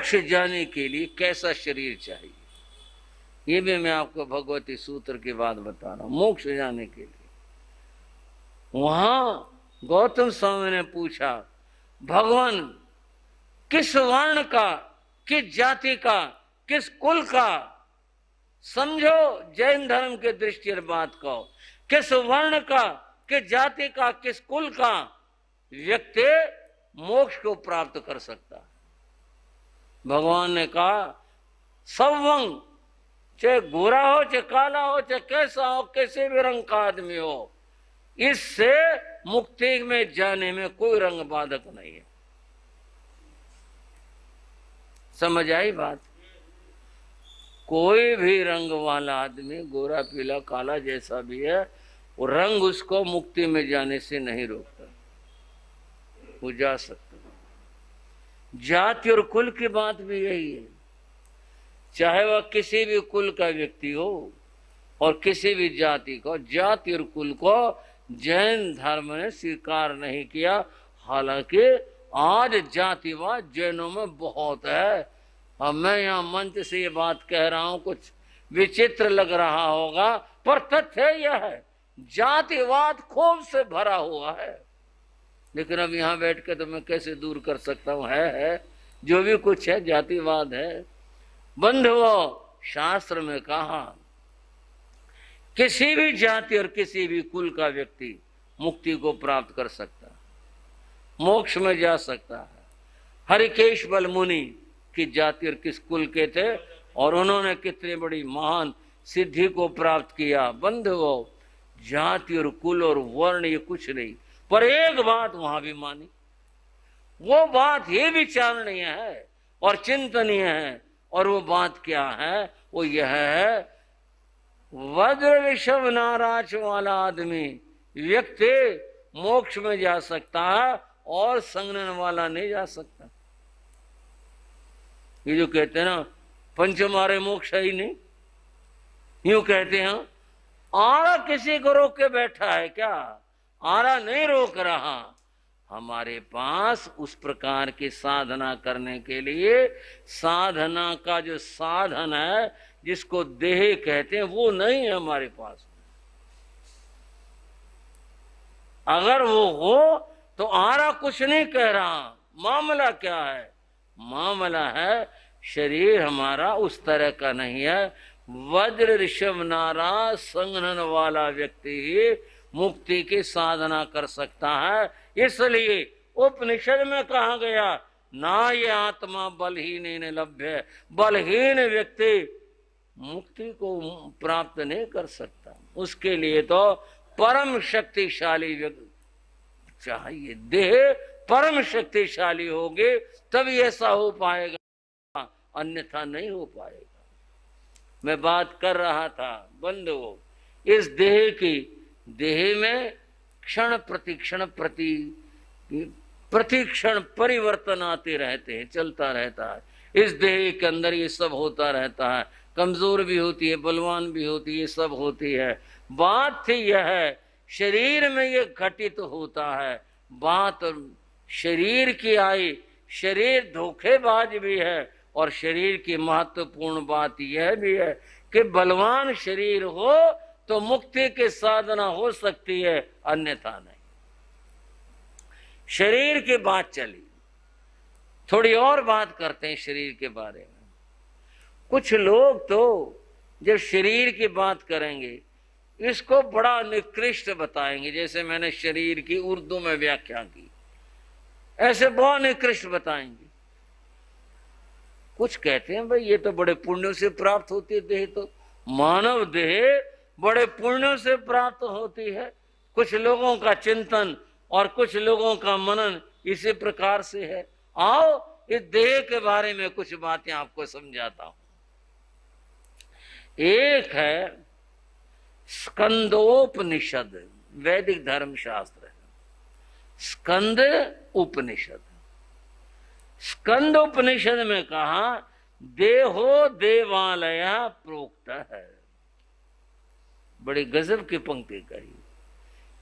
मोक्ष जाने के लिए कैसा शरीर चाहिए, ये भी मैं आपको भगवती सूत्र की बात बता रहा हूं। मोक्ष जाने के लिए वहां गौतम स्वामी ने पूछा, भगवान किस वर्ण का, किस जाति का, किस कुल का, समझो जैन धर्म के दृष्टि से बात कहो, किस वर्ण का, किस जाति का, किस कुल का व्यक्ति मोक्ष को प्राप्त कर सकता है? भगवान ने कहा, सब वंग, चाहे गोरा हो, चाहे काला हो, चाहे कैसा हो, कैसे भी रंग का आदमी हो, इससे मुक्ति में जाने में कोई रंग बाधक नहीं है। समझ आई बात? कोई भी रंग वाला आदमी, गोरा पीला काला जैसा भी है, वो रंग उसको मुक्ति में जाने से नहीं रोकता, वो जा सकता। जाति और कुल की बात भी यही है, चाहे वह किसी भी कुल का व्यक्ति हो और किसी भी जाति को, जाति और कुल को जैन धर्म ने स्वीकार नहीं किया। हालांकि आज जातिवाद जैनों में बहुत है। अब मैं यहाँ मंच से ये बात कह रहा हूं, कुछ विचित्र लग रहा होगा, पर तथ्य यह है, जातिवाद खूब से भरा हुआ है। लेकिन अब यहाँ बैठ के तो मैं कैसे दूर कर सकता हूँ? है जो भी कुछ है जातिवाद है। बंधुओं, शास्त्र में कहा किसी भी जाति और किसी भी कुल का व्यक्ति मुक्ति को प्राप्त कर सकता है, मोक्ष में जा सकता है। हरिकेश बल मुनि की जाति और किस कुल के थे और उन्होंने कितनी बड़ी महान सिद्धि को प्राप्त किया। बंधुओं, जाति और कुल और वर्ण ये कुछ नहीं, पर एक बात वहां भी मानी, वो बात ये विचारणीय है और चिंतनीय है। और वो बात क्या है? वो यह है, वज्र ऋषभ नाराज वाला आदमी व्यक्ति मोक्ष में जा सकता है और संगनन वाला नहीं जा सकता। ये जो कहते हैं ना, पंच मारे मोक्ष ही नहीं, यूं कहते हैं। आरा किसी को रोक के बैठा है क्या? आरा नहीं रोक रहा। हमारे पास उस प्रकार की साधना करने के लिए साधना का जो साधन है, जिसको देह कहते हैं, वो नहीं है हमारे पास। अगर वो हो तो आरा कुछ नहीं कह रहा। मामला क्या है? मामला है शरीर हमारा उस तरह का नहीं है। वज्र ऋषभ नारा संघनन वाला व्यक्ति ही मुक्ति की साधना कर सकता है। इसलिए उपनिषद में कहा गया, ना ये आत्मा बलहीन लभ्य, बलहीन व्यक्ति मुक्ति को प्राप्त नहीं कर सकता। उसके लिए तो परम शक्तिशाली व्यक्ति चाहिए। देह परम शक्तिशाली होगी तभी ऐसा हो पाएगा, अन्यथा नहीं हो पाएगा। मैं बात कर रहा था बंधुओं, इस देह की, देह में क्षण प्रतिक्षण परिवर्तन आते रहते हैं, चलता रहता है। इस देह के अंदर ये सब होता रहता है, कमजोर भी होती है, बलवान भी होती है, ये सब होती है। बात थी यह है, शरीर में ये घटित होता है। बात शरीर की आई, शरीर धोखेबाज भी है और शरीर की महत्वपूर्ण बात यह भी है कि बलवान शरीर हो तो मुक्ति की साधना हो सकती है, अन्यथा नहीं। शरीर की बात चली, थोड़ी और बात करते हैं शरीर के बारे में। कुछ लोग तो जब शरीर की बात करेंगे इसको बड़ा निकृष्ट बताएंगे, जैसे मैंने शरीर की उर्दू में व्याख्या की, ऐसे बहुत निकृष्ट बताएंगे। कुछ कहते हैं भाई ये तो बड़े पुण्यों से प्राप्त होती है देह, तो मानव देह बड़े पुण्यों से प्राप्त होती है। कुछ लोगों का चिंतन और कुछ लोगों का मनन इसी प्रकार से है। आओ इस देह के बारे में कुछ बातें आपको समझाता हूं। एक है स्कंदोपनिषद, वैदिक धर्म शास्त्र है, स्कंद उपनिषद। स्कंद उपनिषद में कहा देहो देवालय प्रोक्त है। बड़ी गजब की पंक्ति कही।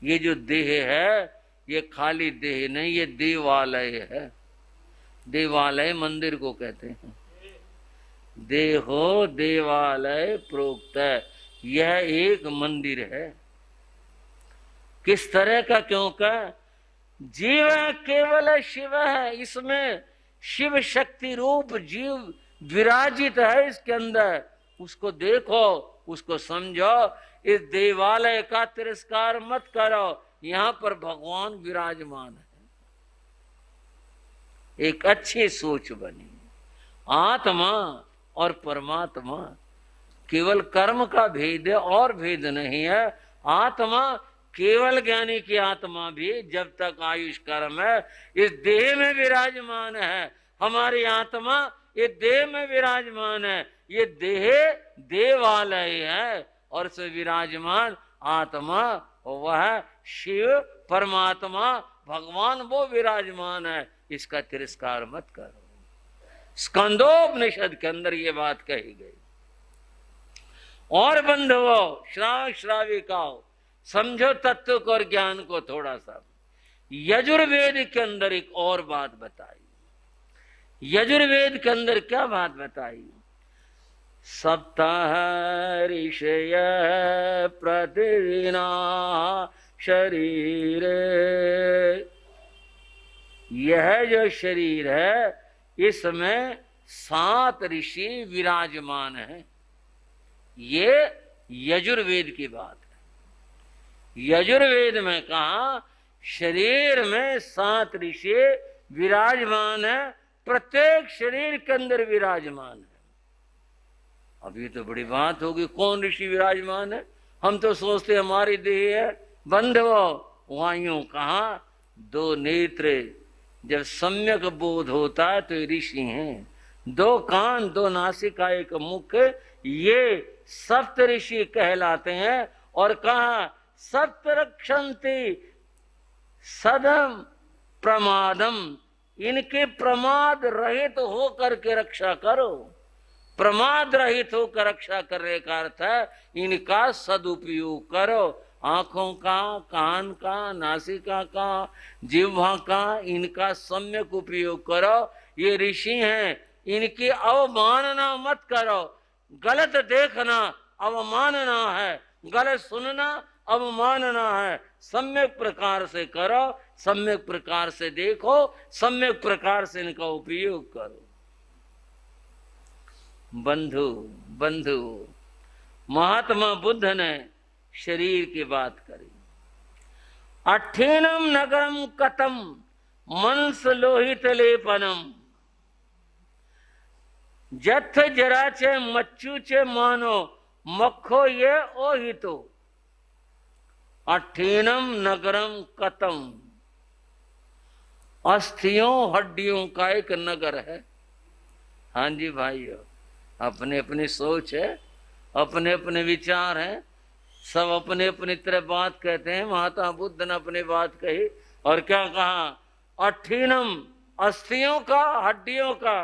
ये जो देह है ये खाली देह नहीं, ये देवालय है। देवालय मंदिर को कहते हैं। देहो देवालय प्रोक्त, यह एक मंदिर है। किस तरह का? क्यों का? जीव केवल शिव है, इसमें शिव शक्ति रूप जीव विराजित है इसके अंदर। उसको देखो, उसको समझो। इस देवालय का तिरस्कार मत करो, यहां पर भगवान विराजमान है। एक अच्छी सोच बनी। आत्मा और परमात्मा केवल कर्म का भेद है और भेद नहीं है। आत्मा केवल ज्ञानी की आत्मा भी जब तक आयुष कर्म है इस देह में विराजमान है। हमारी आत्मा ये देह में विराजमान है। ये देह देवालय है और से विराजमान आत्मा वह शिव परमात्मा भगवान वो विराजमान है। इसका तिरस्कार मत करो। स्कंदोपनिषद के अंदर ये बात कही गई। और बंधुओं, श्रावक श्राविकाओं, समझो तत्व को और ज्ञान को थोड़ा सा। यजुर्वेद के अंदर एक और बात बताई। यजुर्वेद के अंदर क्या बात बताई? सप्ताह ऋषय प्रतिदिना शरीर, यह जो शरीर है इसमें 7 ऋषि विराजमान है। ये यजुर्वेद की बात है। यजुर्वेद में कहा शरीर में 7 ऋषि विराजमान है, प्रत्येक शरीर के अंदर विराजमान है। अब ये तो बड़ी बात होगी, कौन ऋषि विराजमान है? हम तो सोचते हमारी देह है। बंधुओं, वायु कहा 2 नेत्र, जब सम्यक बोध होता है तो ऋषि हैं। 2 कान, 2 नासिका, 1 मुख, ये सप्त ऋषि कहलाते हैं। और कहा सप्त रक्षन्ति सदम प्रमादम, इनके प्रमाद रहित होकर के रक्षा करो। प्रमाद रहित होकर रक्षा करने का अर्थ है इनका सदुपयोग करो। आंखों का, कान का, नासिका का, जिह्वा का, इनका सम्यक उपयोग करो। ये ऋषि हैं, इनकी अवमानना मत करो। गलत देखना अवमानना है, गलत सुनना अवमानना है। सम्यक प्रकार से करो, सम्यक प्रकार से देखो, सम्यक प्रकार से इनका उपयोग करो। बंधु, महात्मा बुद्ध ने शरीर की बात करी। अठीनम नगरम कतम मंस लोहित लेपनम, जथ जराचे मच्चूचे मानो मक्खो ये ओहितो। अठीनम नगरम कतम, अस्थियों हड्डियों का एक नगर है। हाँ जी भाइयों, अपने अपनी सोच है, अपने अपने विचार हैं, सब अपने अपनी तरह बात कहते हैं। महात्मा बुद्ध ने अपनी बात कही और क्या कहा? अठीनम, अस्थियों का, हड्डियों का,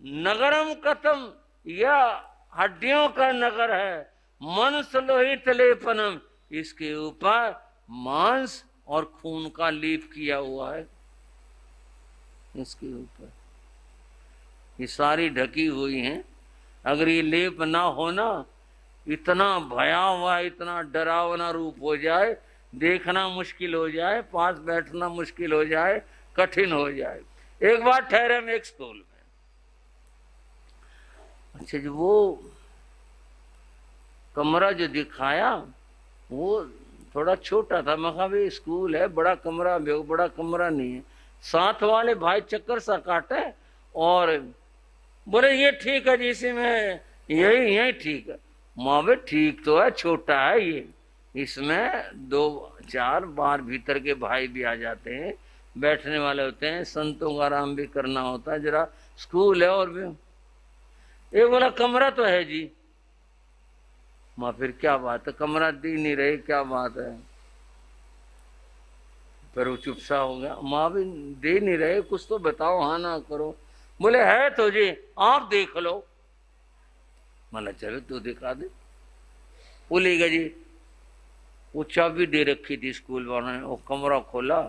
नगरम कतम, यह हड्डियों का नगर है। मंस लोहित लेपनम, इसके ऊपर मांस और खून का लेप किया हुआ है। इसके ऊपर ये सारी ढकी हुई हैं। अगर ये लेप ना होना, इतना भयावह, इतना डरावना रूप हो जाए, देखना मुश्किल हो जाए, पास बैठना मुश्किल हो जाए, कठिन हो जाए। एक बार ठहरे हम एक स्कूल में। अच्छा, जो वो कमरा जो दिखाया वो थोड़ा छोटा था। मैं कहा भाई स्कूल है, बड़ा कमरा, बड़ा कमरा नहीं है। साथ वाले भाई चक्कर सा काटे और बोले ये ठीक है जी, इसी में यही ठीक है। माँ भाई ठीक तो है, छोटा है ये, इसमें 2-4 बार भीतर के भाई भी आ जाते हैं, बैठने वाले होते हैं, संतों का आराम भी करना होता है, जरा स्कूल है। और भी एक बोला कमरा तो है जी। माँ फिर क्या बात है, कमरा दी नहीं रही, क्या बात है? फिर वो चुपसा हो गया। माँ भी दे नहीं रहे, कुछ तो बताओ, हाँ ना करो। बोले है तो जी, आप देख लो। माना चलो तू दिखा दे। बोलेगा जी, वो चाबी दे रखी थी स्कूल वालों ने। वो कमरा खोला,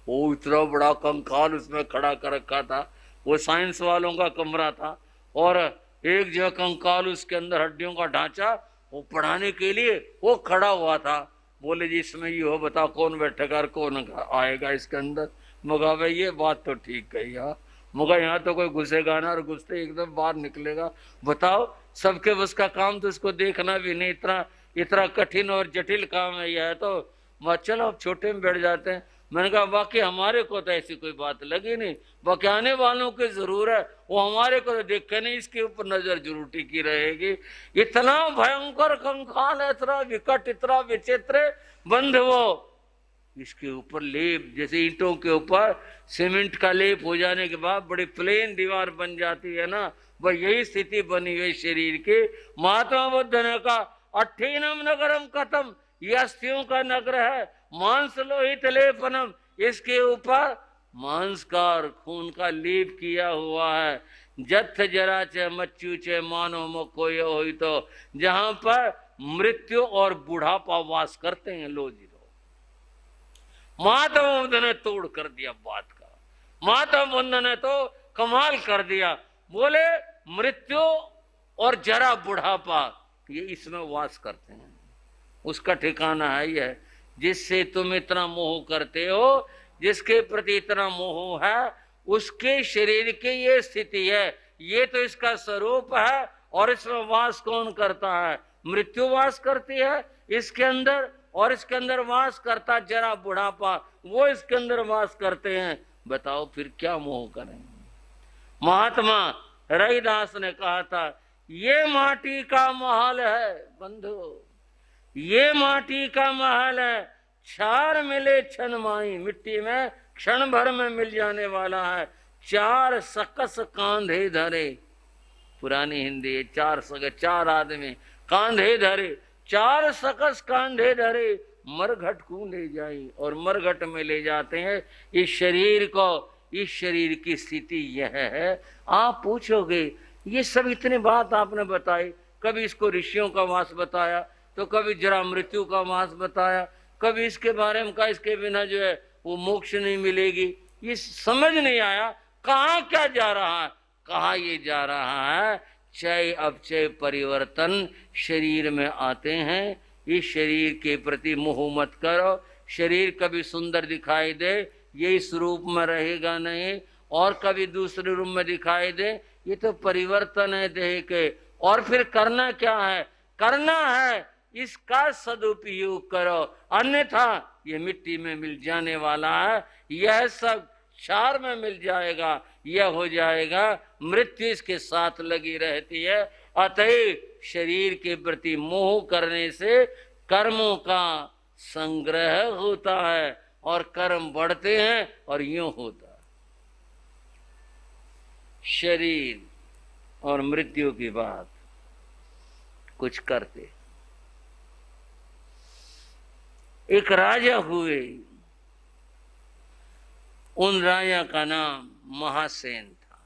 वो इतना बड़ा कंकाल उसमें खड़ा कर रखा था। वो साइंस वालों का कमरा था और एक जो कंकाल उसके अंदर हड्डियों का ढांचा, वो पढ़ाने के लिए वो खड़ा हुआ था। बोले जी इसमें ये हो, बताओ कौन बैठेगा और कौन आएगा इसके अंदर। मगा भाई ये बात तो ठीक कही यार, मगर यहाँ तो कोई घुसेगा ना और घुसते एकदम बाहर निकलेगा। बताओ सबके बस का काम तो इसको देखना भी नहीं, इतना इतना कठिन और जटिल काम है यह। तो चलो अब छोटे में बैठ जाते हैं। मैंने कहा बाकी हमारे को तो ऐसी कोई बात लगी नहीं, बाकी आने वालों की जरूर है, वो हमारे को तो देख के नहीं इसके ऊपर नजर जरूर टिकी रहेगी। इतना भयंकर कंकाल है, इतना विकट, इतना विचित्र बंध, वो इसके ऊपर लेप जैसे ईंटों के ऊपर सीमेंट का लेप हो जाने के बाद बड़ी प्लेन दीवार बन जाती है ना, वह यही स्थिति बनी हुई शरीर की। महात्मा बुद्ध ने कहा अठीनम नगरम कथम, ये अस्थियों का नगर है, मांस लोहित लेपनम, इसके ऊपर मांस का और खून का लेप किया हुआ है। जथ जरा च मच्चू च मानो मको यो हुई, तो जहां पर मृत्यु और बुढ़ापा वास करते हैं। लो जी लो, महात्मा बुद्ध ने तोड़ कर दिया बात का। महात्मा बुद्ध ने तो कमाल कर दिया। बोले मृत्यु और जरा बुढ़ापा ये इसमें वास करते हैं, उसका ठिकाना है यह। जिससे तुम इतना मोह करते हो, जिसके प्रति इतना मोह है, उसके शरीर की ये स्थिति है, ये तो इसका स्वरूप है। और इसमें वास कौन करता है? मृत्यु वास करती है इसके अंदर, और इसके अंदर वास करता जरा बुढ़ापा, वो इसके अंदर वास करते हैं। बताओ फिर क्या मोह करें। महात्मा रविदास ने कहा था ये माटी का महल है बंधु, ये माटी का महल है, चार मिले क्षण माई, मिट्टी में क्षण भर में मिल जाने वाला है। चार सकस कांधे धरे, पुरानी हिंदी, चार आदमी कांधे धरे, चार सकस कांधे धरे, मरघट को ले जाई, और मरघट में ले जाते हैं इस शरीर को। इस शरीर की स्थिति यह है। आप पूछोगे ये सब इतनी बात आपने बताई, कभी इसको ऋषियों का वास बताया, तो कभी जरा मृत्यु का वास बताया, कभी इसके बारे में कहा इसके बिना जो है वो मोक्ष नहीं मिलेगी। ये समझ नहीं आया कहाँ क्या जा रहा है। कहाँ ये जा रहा है, चय अपचय परिवर्तन शरीर में आते हैं। इस शरीर के प्रति मोह मत करो। शरीर कभी सुंदर दिखाई दे, ये इस रूप में रहेगा नहीं, और कभी दूसरे रूप में दिखाई दे, ये तो परिवर्तन है देह के। और फिर करना क्या है? करना है इसका सदुपयोग करो, अन्यथा ये मिट्टी में मिल जाने वाला है, यह सब क्षार में मिल जाएगा, यह हो जाएगा। मृत्यु इसके साथ लगी रहती है। अतः शरीर के प्रति मोह करने से कर्मों का संग्रह होता है और कर्म बढ़ते हैं, और यूं होता है। शरीर और मृत्यु की बात कुछ करते। एक राजा हुए, उन राजा का नाम महासेन था।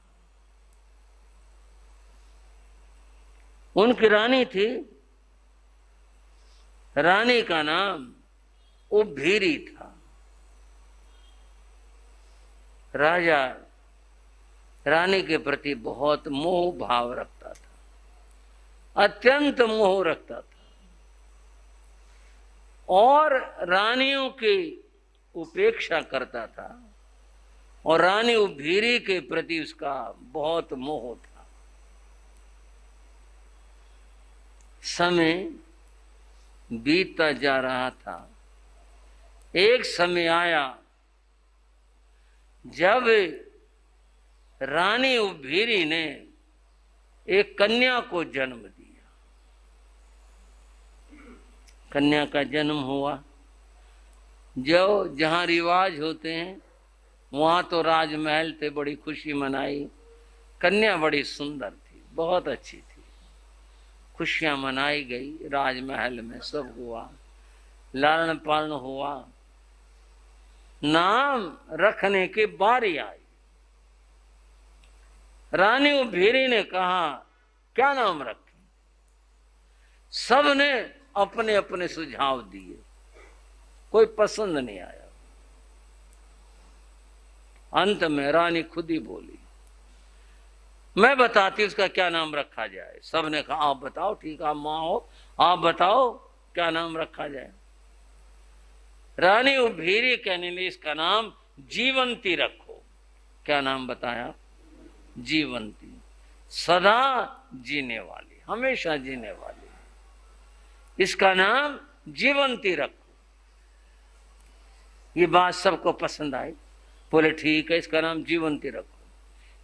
उनकी रानी थी, रानी का नाम उभीरी था। राजा रानी के प्रति बहुत मोह भाव रखता था, अत्यंत मोह रखता था, और रानियों की उपेक्षा करता था, और रानी उभीरी के प्रति उसका बहुत मोह था। समय बीतता जा रहा था। एक समय आया जब रानी उभीरी ने एक कन्या को जन्म दिया। कन्या का जन्म हुआ। जो जहाँ रिवाज होते हैं वहाँ तो राजमहल थे, बड़ी खुशी मनाई। कन्या बड़ी सुंदर थी, बहुत अच्छी थी, खुशियाँ मनाई गई। राजमहल में सब हुआ, लालन पालन हुआ। नाम रखने की बारी आई। रानी उभीरी ने कहा क्या नाम रखें? सब ने अपने अपने सुझाव दिए, कोई पसंद नहीं आया। अंत में रानी खुद ही बोली मैं बताती उसका क्या नाम रखा जाए। सब ने कहा आप बताओ, ठीक आप माँ हो, आप बताओ क्या नाम रखा जाए। रानी उभीरी कहने लगी इसका नाम जीवंती रखो। क्या नाम बताया? जीवंती, सदा जीने वाली, हमेशा जीने वाली, इसका नाम जीवंती रखो। ये बात सबको पसंद आई, बोले ठीक है इसका नाम जीवंती रखो।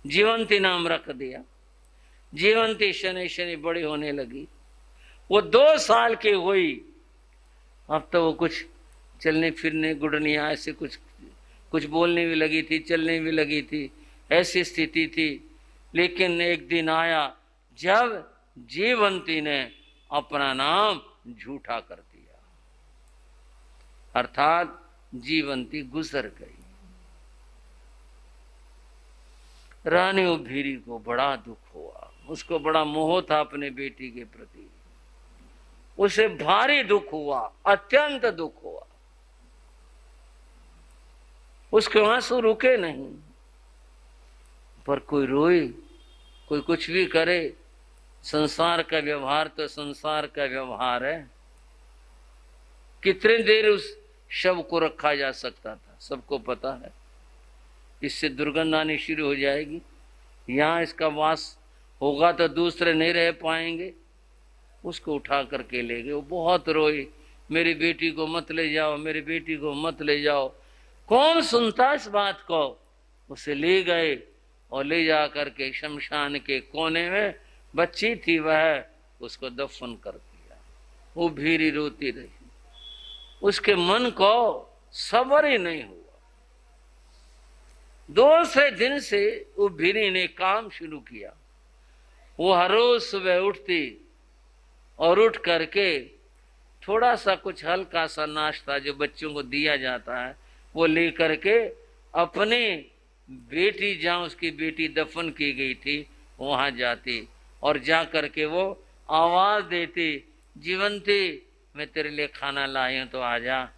जीवंती नाम रख दिया। जीवंती शनि शनि बड़ी होने लगी। वो 2 साल की हुई। अब तो वो कुछ चलने फिरने गुड़निया ऐसे कुछ बोलने भी लगी थी, चलने भी लगी थी, ऐसी स्थिति थी। लेकिन एक दिन आया जब जीवंती ने अपना नाम झूठा कर दिया, अर्थात जीवंती गुजर गई। रानी उभीरी को बड़ा दुख हुआ, उसको बड़ा मोह था अपने बेटी के प्रति, उसे भारी दुख हुआ, अत्यंत दुख हुआ। उसके आंसू रुके नहीं। पर कोई रोए, कोई कुछ भी करे, संसार का व्यवहार तो संसार का व्यवहार है। कितनी देर उस शव को रखा जा सकता था, सबको पता है। इससे दुर्गंध आनी शुरू हो जाएगी, यहाँ इसका वास होगा तो दूसरे नहीं रह पाएंगे। उसको उठा करके ले गए। वो बहुत रोई, मेरी बेटी को मत ले जाओ, मेरी बेटी को मत ले जाओ। कौन सुनता इस बात को? उसे ले गए और ले जा करके शमशान के कोने में बच्ची थी वह, उसको दफन कर दिया। वो भीरी रोती रही, उसके मन को सब्र ही नहीं हुआ। दूसरे दिन से वो भीरी ने काम शुरू किया। वो हर रोज सुबह उठती और उठ करके थोड़ा सा कुछ हल्का सा नाश्ता जो बच्चों को दिया जाता है वो ले करके अपनी बेटी, जहाँ उसकी बेटी दफन की गई थी वहां जाती और जा करके वो आवाज देती, जीवंती मैं तेरे लिए खाना लाई हूं तो आजा।